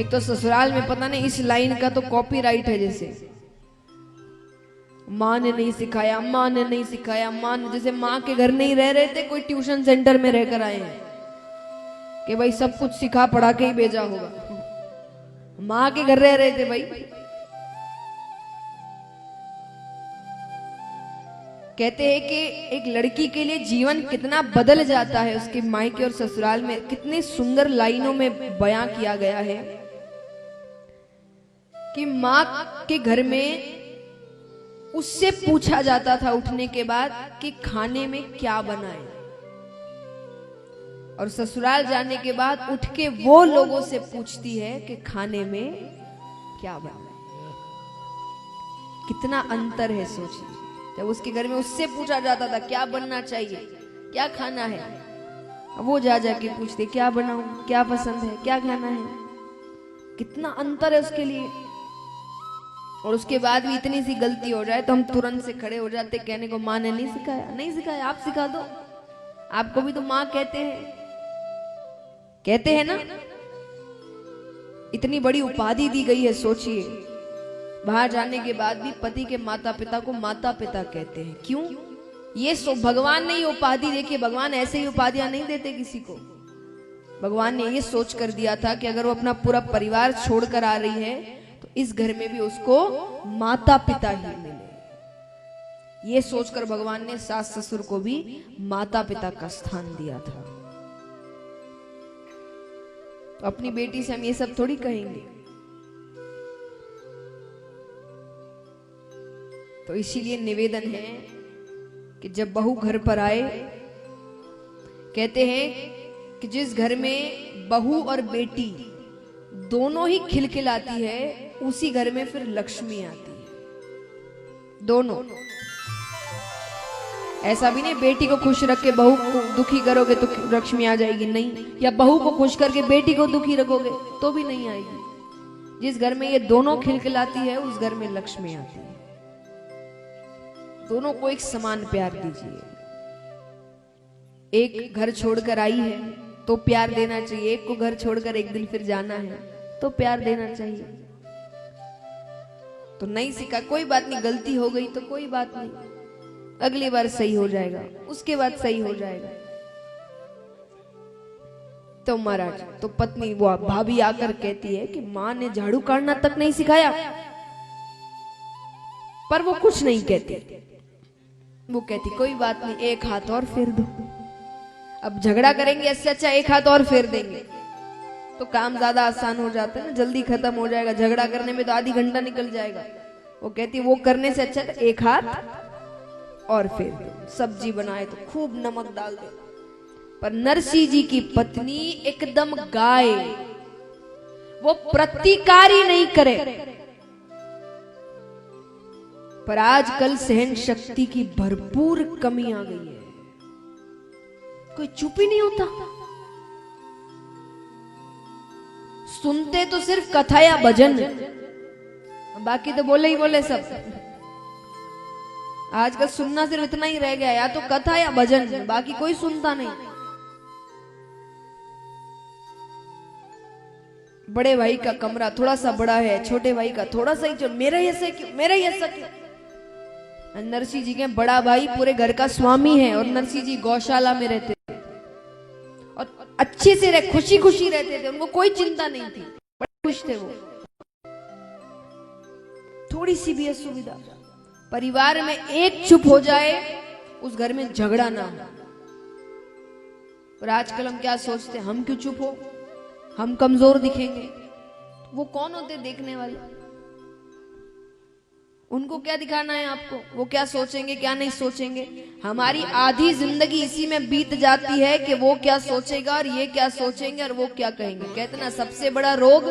एक तो ससुराल में पता नहीं इस लाइन का तो कॉपीराइट है, जैसे माँ ने नहीं सिखाया, माँ ने नहीं सिखाया, माँ ने, जैसे माँ के घर नहीं रह रहे थे, कोई ट्यूशन सेंटर में रहकर आए हैं कि भाई सब कुछ सिखा पढ़ा के ही भेजा होगा। माँ के घर रह रहे थे भाई। कहते हैं कि एक लड़की के लिए जीवन कितना बदल जाता है उसके मायके और ससुराल में, कितने सुंदर लाइनों में बयां किया गया है कि माँ के घर में उससे पूछा जाता था उठने के बाद कि खाने में क्या बनाए, और ससुराल जाने के बाद उठ के वो लोगों से पूछती है कि खाने में क्या बनाए। कितना अंतर है सोचिए। जब उसके घर में उससे पूछा जाता था क्या बनना चाहिए, क्या खाना है, अब वो जा जाके पूछते क्या बनाऊं, क्या पसंद है, क्या खाना है। कितना अंतर है उसके लिए। और उसके बाद भी इतनी सी गलती हो जाए तो हम तुरंत से खड़े हो जाते कहने को माँ ने नहीं सिखाया। नहीं सिखाया, आप सिखा दो, आपको भी तो माँ कहते हैं ना। इतनी बड़ी उपाधि दी गई है, सोचिए। बाहर जाने के बाद भी पति के माता पिता को माता पिता कहते हैं। क्यों? ये भगवान ने ये उपाधि, देखिए भगवान ऐसे ही उपाधियां नहीं देते किसी को। भगवान ने ये सोच कर दिया था कि अगर वो अपना पूरा परिवार छोड़कर आ रही है तो इस घर में भी उसको माता पिता ही मिले। ये सोचकर भगवान ने सास ससुर को भी माता पिता का स्थान दिया था। तो अपनी बेटी से हम ये सब थोड़ी कहेंगे। तो इसीलिए निवेदन है कि जब बहू घर पर आए, कहते हैं कि जिस घर में बहू और बेटी दोनों ही खिलखिलाती है उसी घर में फिर लक्ष्मी आती है। दोनों। ऐसा भी नहीं बेटी को खुश रख के बहू को दुखी करोगे तो लक्ष्मी आ जाएगी, नहीं। या बहू को खुश करके बेटी को दुखी रखोगे तो भी नहीं आएगी। जिस घर में ये दोनों खिलखिलाती है उस घर में लक्ष्मी आती है। दोनों को एक समान प्यार दीजिए। एक घर छोड़कर आई है तो प्यार देना चाहिए, एक को घर छोड़कर एक दिन फिर जाना है तो प्यार देना चाहिए। तो नहीं सीखा, कोई बात नहीं, गलती हो गई तो कोई बात नहीं, अगली बार सही हो जाएगा, उसके बाद सही हो जाएगा। तो महाराज, तो पत्नी वो भाभी आकर कहती है कि माँ ने झाड़ू काटना तक नहीं सिखाया, पर वो कुछ नहीं कहती। वो कहती कोई बात नहीं, एक हाथ और फेर दो। अब झगड़ा करेंगे इससे अच्छा एक हाथ और फेर देंगे तो काम ज्यादा आसान हो जाता है ना, जल्दी खत्म हो जाएगा। झगड़ा करने में तो आधी घंटा निकल जाएगा। वो कहती वो करने से अच्छा तो एक हाथ और फेर दो। सब्जी बनाए तो खूब नमक डाल दो। पर नरसिंह जी की पत्नी एकदम गाय, वो प्रतिकार ही नहीं करे। पर आजकल सहन शक्ति की भरपूर कमी आ गई है, कोई चुप ही नहीं होता। सुनते तो सिर्फ कथा या भजन, बाकी तो बोले ही बोले सब। आजकल सुनना सिर्फ इतना ही रह गया, या तो कथा या भजन, बाकी कोई सुनता नहीं। बड़े भाई का कमरा थोड़ा सा बड़ा है, छोटे भाई का थोड़ा सा ही, जो मेरा ही ऐसा क्यों, मेरा ही ऐसा क्यों। नरसिंह जी के बड़ा भाई पूरे घर का स्वामी है और नरसिंह जी गौशाला में रहते थे और अच्छे से रह, खुशी खुशी रहते थे, उनको कोई चिंता नहीं थी, बड़े खुश थे वो। थोड़ी सी भी असुविधा, परिवार में एक चुप हो जाए उस घर में झगड़ा ना हो। और आजकल हम क्या सोचते हैं, हम क्यों चुप हो, हम कमजोर दिखेंगे। वो कौन होते देखने वाले, उनको क्या दिखाना है आपको, वो क्या सोचेंगे क्या नहीं सोचेंगे। हमारी आधी जिंदगी इसी में बीत जाती है कि वो क्या सोचेगा और ये क्या सोचेंगे और वो क्या कहेंगे। कहते ना सबसे बड़ा रोग,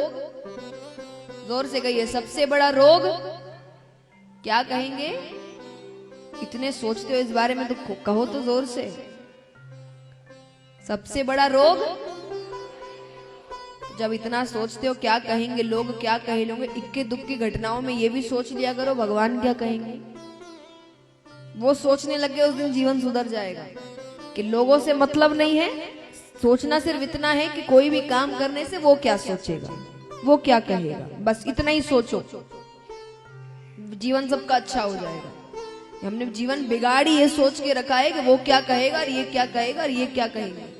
जोर से कहिए, सबसे बड़ा रोग क्या कहेंगे। इतने सोचते हो इस बारे में तो कहो तो जोर से, सबसे बड़ा रोग। जब इतना सोचते हो क्या कहेंगे लोग, क्या कहे लोग, इक्के दुक्की घटनाओं में ये भी सोच लिया करो भगवान क्या कहेंगे। वो सोचने लगे उस दिन जीवन सुधर जाएगा कि लोगों से मतलब नहीं है, सोचना सिर्फ इतना है कि कोई भी काम करने से वो क्या सोचेगा। वो क्या कहेगा, बस इतना ही सोचो, जीवन सबका अच्छा हो जाएगा। हमने जीवन बिगाड़ी ये सोच के रखा है कि वो क्या कहेगा और ये क्या कहेगा और ये क्या कहेगा।